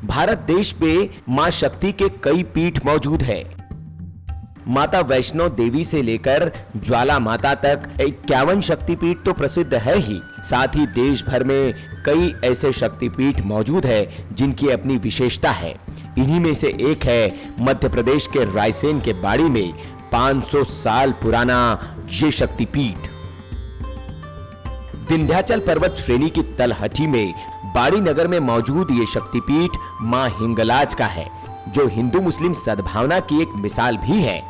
भारत देश में मां शक्ति के कई पीठ मौजूद है। माता वैष्णो देवी से लेकर ज्वाला माता तक 51 शक्तिपीठ तो प्रसिद्ध है ही, साथ ही देश भर में कई ऐसे शक्तिपीठ मौजूद है जिनकी अपनी विशेषता है। इन्हीं में से एक है मध्य प्रदेश के रायसेन के बाड़ी में 500 साल पुराना ये शक्तिपीठ। विंध्याचल पर्वत श्रेणी की तलहटी में बाड़ी नगर में मौजूद ये शक्तिपीठ मां हिंगलाज का है, जो हिंदू मुस्लिम सद्भावना की एक मिसाल भी है।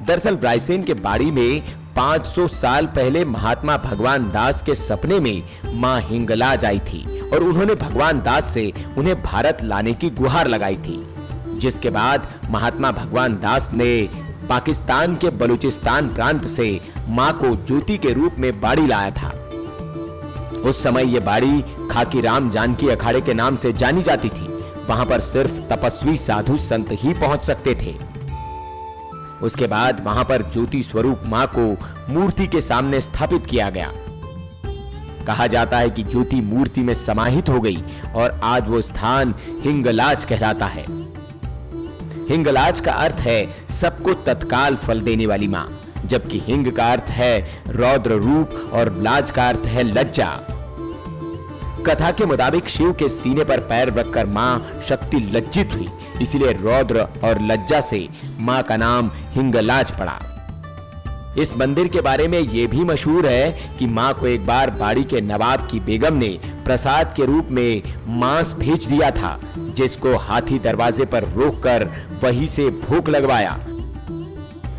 दरअसल रायसेन के बाड़ी में 500 साल पहले महात्मा भगवान दास के सपने में मां हिंगलाज आई थी और उन्होंने भगवान दास से उन्हें भारत लाने की गुहार लगाई थी, जिसके बाद महात्मा भगवान दास ने पाकिस्तान के बलूचिस्तान प्रांत से मां को ज्योति के रूप में बाड़ी लाया था। उस समय ये बाड़ी खाकी राम जानकी अखाड़े के नाम से जानी जाती थी। वहां पर सिर्फ तपस्वी साधु संत ही पहुंच सकते थे। उसके बाद वहां पर ज्योति स्वरूप मां को मूर्ति के सामने स्थापित किया गया। कहा जाता है कि ज्योति मूर्ति में समाहित हो गई और आज वो स्थान हिंगलाज कहलाता है। हिंगलाज का अर्थ है सबको तत्काल फल देने वाली मां, जबकि हिंग का अर्थ है रौद्र रूप और लाज का अर्थ है लज्जा। कथा के मुताबिक शिव के सीने पर पैर रखकर मां शक्ति लज्जित हुई, इसलिए रौद्र और लज्जा से मां का नाम हिंगलाज पड़ा। इस मंदिर के बारे में यह भी मशहूर है कि मां को एक बार बाड़ी के नवाब की बेगम ने प्रसाद के रूप में मांस भेज दिया था, जिसको हाथी दरवाजे पर रोककर वहीं से भूख लगवाया।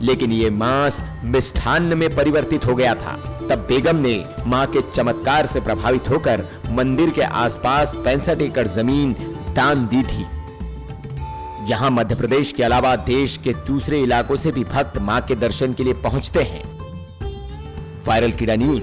लेकिन ये मांस मिष्ठान्न में परिवर्तित हो गया था। तब बेगम ने मां के चमत्कार से प्रभावित होकर मंदिर के आसपास 65 एकड़ जमीन दान दी थी। यहां मध्य प्रदेश के अलावा देश के दूसरे इलाकों से भी भक्त मां के दर्शन के लिए पहुंचते हैं। वायरल कीड़ा न्यूज।